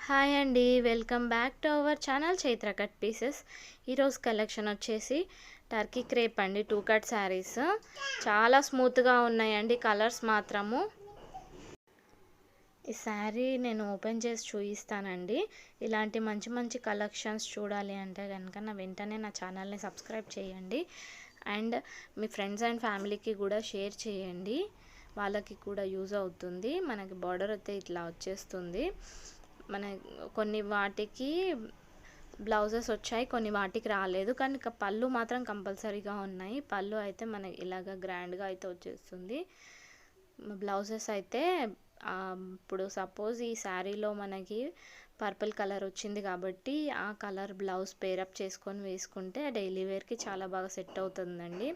Hi అండి, welcome back to our channel Chaitra cut pieces. ఈరోజు collection వచ్చేసి టర్కీ క్రేప్ అండి. 2 కట్ శారీస్ చాలా స్మూత్గా ఉన్నాయండి. కలర్స్ మాత్రము ఈ శారీ నేను ఓపెన్ చేసి చూపిస్తానండి. ఇలాంటి మంచి మంచి కలెక్షన్స్ చూడాలి అంటే కనుక వెంటనే నా ఛానల్ని సబ్స్క్రైబ్ చేయండి. అండ్ మీ ఫ్రెండ్స్ అండ్ ఫ్యామిలీకి కూడా షేర్ చేయండి, వాళ్ళకి కూడా యూజ్ అవుతుంది. మనకి బార్డర్ అయితే ఇట్లా వచ్చేస్తుంది. మన కొన్ని వాటికి బ్లౌజెస్ వచ్చాయి, కొన్ని వాటికి రాలేదు, కానీ పళ్ళు మాత్రం కంపల్సరీగా ఉన్నాయి. పళ్ళు అయితే మనకి ఇలాగ గ్రాండ్గా అయితే వచ్చేస్తుంది. బ్లౌజెస్ అయితే ఇప్పుడు సపోజ్ ఈ శారీలో మనకి పర్పుల్ కలర్ వచ్చింది కాబట్టి ఆ కలర్ బ్లౌజ్ పేరప్ చేసుకొని వేసుకుంటే డైలీ వేర్కి చాలా బాగా సెట్ అవుతుందండి.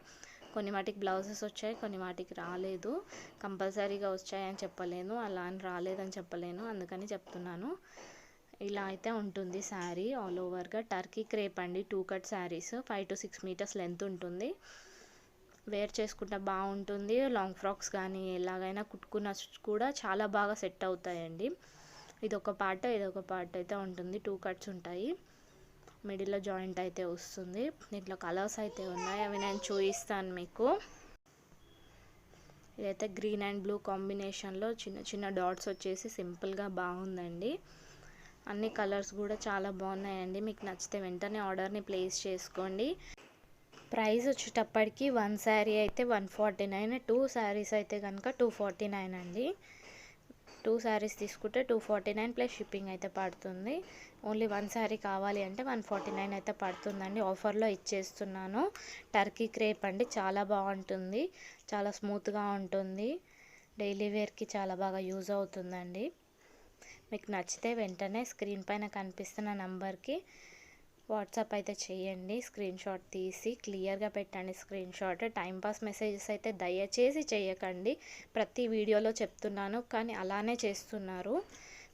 కొన్ని వాటికి బ్లౌజెస్ వచ్చాయి, కొన్ని వాటికి రాలేదు. కంపల్సరీగా వచ్చాయని చెప్పలేను, అలా అని రాలేదని చెప్పలేను, అందుకని చెప్తున్నాను. ఇలా అయితే ఉంటుంది శారీ. ఆల్ ఓవర్గా టర్కీ క్రేప్ అండి. 2 cut saris 5 to 6 metres length ఉంటుంది. వేర్ చేసుకుంటే బాగుంటుంది. లాంగ్ ఫ్రాక్స్ కానీ ఎలాగైనా కుట్టుకున్న కూడా చాలా బాగా సెట్ అవుతాయండి. ఇదొక పార్ట్ అయితే ఉంటుంది. 2 కట్స్ ఉంటాయి, మిడిల్లో జాయింట్ అయితే వస్తుంది. దీంట్లో కలర్స్ అయితే ఉన్నాయి, అవి నేను చూపిస్తాను మీకు. ఇదైతే గ్రీన్ అండ్ బ్లూ కాంబినేషన్లో చిన్న చిన్న డాట్స్ వచ్చేసి సింపుల్గా బాగుందండి. అన్ని కలర్స్ కూడా చాలా బాగున్నాయండి. మీకు నచ్చితే వెంటనే ఆర్డర్ని ప్లేస్ చేసుకోండి. ప్రైస్ వచ్చేటప్పటికి 1 శారీ అయితే 149, 2 శారీస్ అయితే కనుక 249 అండి. 2 శారీస్ తీసుకుంటే 249 ప్లస్ షిప్పింగ్ అయితే పడుతుంది. ఓన్లీ 1 శారీ కావాలి అంటే 149 అయితే పడుతుందండి. ఆఫర్లో ఇచ్చేస్తున్నాను. టర్కీ క్రేప్ అండి, చాలా బాగుంటుంది, చాలా స్మూత్గా ఉంటుంది. డైలీ వేర్కి చాలా బాగా యూజ్ అవుతుందండి. మీకు నచ్చితే వెంటనే స్క్రీన్ పైన కనిపిస్తున్న నంబర్కి వాట్సాప్ అయితే చేయండి. స్క్రీన్ షాట్ తీసి క్లియర్గా పెట్టండి. స్క్రీన్ షాట్ టైంపాస్ మెసేజెస్ అయితే దయచేసి చేయకండి. ప్రతి వీడియోలో చెప్తున్నాను, కానీ అలానే చేస్తున్నారు.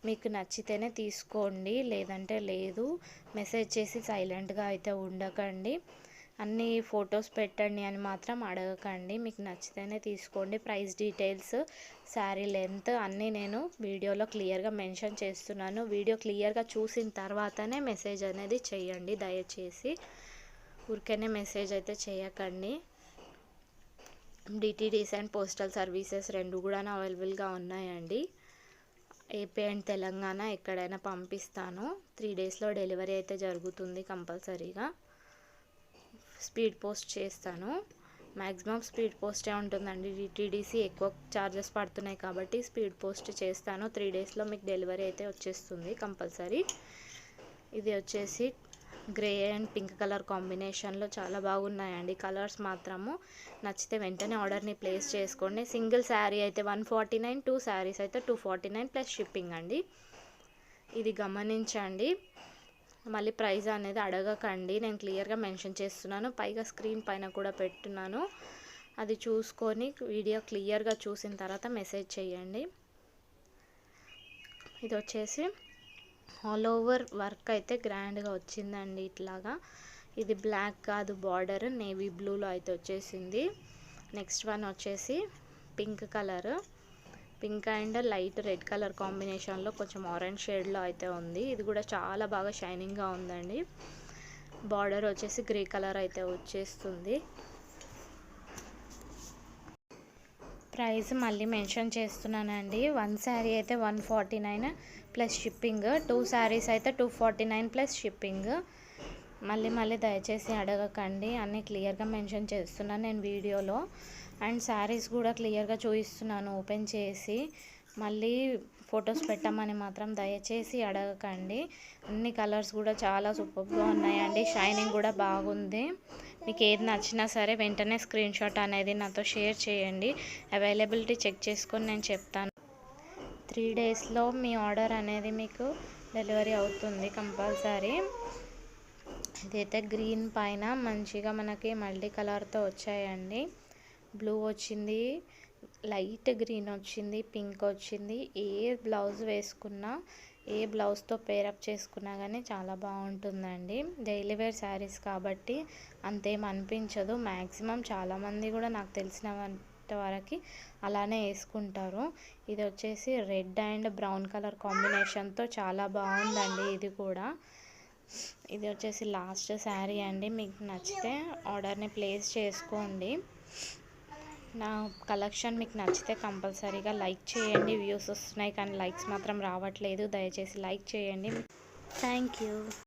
మీకు నచ్చితేనే తీసుకోండి, లేదంటే లేదు. మెసేజ్ చేసి సైలెంట్గా అయితే ఉండకండి. అన్ని ఫొటోస్ పెట్టండి అని మాత్రం అడగకండి. మీకు నచ్చితేనే తీసుకోండి. ప్రైస్ డీటెయిల్స్, శారీ లెంత్ అన్నీ నేను వీడియోలో క్లియర్గా మెన్షన్ చేస్తున్నాను. వీడియో క్లియర్గా చూసిన తర్వాతనే మెసేజ్ అనేది చేయండి దయచేసి. ఊరికేనే మెసేజ్ అయితే చేయకండి. డిటీడీస్ అండ్ పోస్టల్ సర్వీసెస్ రెండు కూడా అవైలబుల్గా ఉన్నాయండి. ఏపీ అండ్ తెలంగాణ ఎక్కడైనా పంపిస్తాను. 3 డేస్లో డెలివరీ అయితే జరుగుతుంది కంపల్సరీగా. స్పీడ్ పోస్ట్ చేస్తాను. మ్యాక్సిమం స్పీడ్ పోస్టే ఉంటుందండి. డిటీడీసీ ఎక్కువ ఛార్జెస్ పడుతున్నాయి కాబట్టి స్పీడ్ పోస్ట్ చేస్తాను. 3 డేస్లో మీకు డెలివరీ అయితే వచ్చేస్తుంది కంపల్సరీ. ఇది వచ్చేసి గ్రే అండ్ పింక్ కలర్ కాంబినేషన్లో చాలా బాగున్నాయండి కలర్స్ మాత్రము. నచ్చితే వెంటనే ఆర్డర్ని ప్లేస్ చేసుకోండి. సింగిల్ శారీ అయితే 149, 2 శారీస్ అయితే 249 ప్లస్ షిప్పింగ్ అండి. ఇది గమనించండి. మళ్ళీ ప్రైస్ అనేది అడగకండి, నేను క్లియర్గా మెన్షన్ చేస్తున్నాను. పైగా స్క్రీన్ పైన కూడా పెట్టున్నాను, అది చూసుకొని వీడియో క్లియర్గా చూసిన తర్వాత మెసేజ్ చేయండి. ఇది వచ్చేసి ఆల్ ఓవర్ వర్క్ అయితే గ్రాండ్గా వచ్చిందండి ఇట్లాగా. ఇది బ్లాక్ కాదు, బార్డర్ నేవీ బ్లూలో అయితే వచ్చేసింది. నెక్స్ట్ వన్ వచ్చేసి pink colour, pink and light red colour కాంబినేషన్లో కొంచెం ఆరెంజ్ షేడ్లో అయితే ఉంది. ఇది కూడా చాలా బాగా షైనింగ్గా ఉందండి. బార్డర్ వచ్చేసి గ్రే కలర్ అయితే వచ్చేస్తుంది. ప్రైస్ మళ్ళీ మెన్షన్ చేస్తున్నానండి. 1 శారీ అయితే 149 ప్లస్ షిప్పింగ్, 2 శారీస్ అయితే 249 ప్లస్ షిప్పింగ్. మళ్ళీ దయచేసి అడగకండి, అన్నీ క్లియర్గా మెన్షన్ చేస్తున్నాను నేను వీడియోలో. అండ్ శారీస్ కూడా క్లియర్గా చూపిస్తున్నాను ఓపెన్ చేసి. మళ్ళీ ఫొటోస్ పెట్టమని మాత్రం దయచేసి అడగకండి. అన్ని కలర్స్ కూడా చాలా సూపర్గా ఉన్నాయండి. షైనింగ్ కూడా బాగుంది. మీకు ఏది నచ్చినా సరే వెంటనే స్క్రీన్ షాట్ అనేది నాతో షేర్ చేయండి. అవైలబిలిటీ చెక్ చేసుకొని నేను చెప్తాను. 3 డేస్లో మీ ఆర్డర్ అనేది మీకు డెలివరీ అవుతుంది కంపల్సరీ. ఇదైతే గ్రీన్ పైన మంచిగా మనకి మల్టీ కలర్తో వచ్చాయండి. బ్లూ వచ్చింది, లైట్ గ్రీన్ వచ్చింది, పింక్ వచ్చింది. ఏ బ్లౌజ్ వేసుకున్నా, ఏ బ్లౌజ్తో పేరప్ చేసుకున్నా కానీ చాలా బాగుంటుందండి. డైలీ వేర్ శారీస్ కాబట్టి అంతేం అనిపించదు. మ్యాక్సిమం చాలామంది కూడా నాకు తెలిసిన వరకు అలానే వేసుకుంటారు. ఇది వచ్చేసి రెడ్ అండ్ బ్రౌన్ కలర్ కాంబినేషన్తో చాలా బాగుందండి. ఇది వచ్చేసి లాస్ట్ శారీ అండి. మీకు నచ్చితే ఆర్డర్ని ప్లేస్ చేసుకోండి. నా కలెక్షన్ మీకు నచ్చితే కంపల్సరీగా లైక్ చేయండి. వ్యూస్ వస్తున్నాయి కానీ లైక్స్ మాత్రం రావట్లేదు. దయచేసి లైక్ చేయండి. Thank you.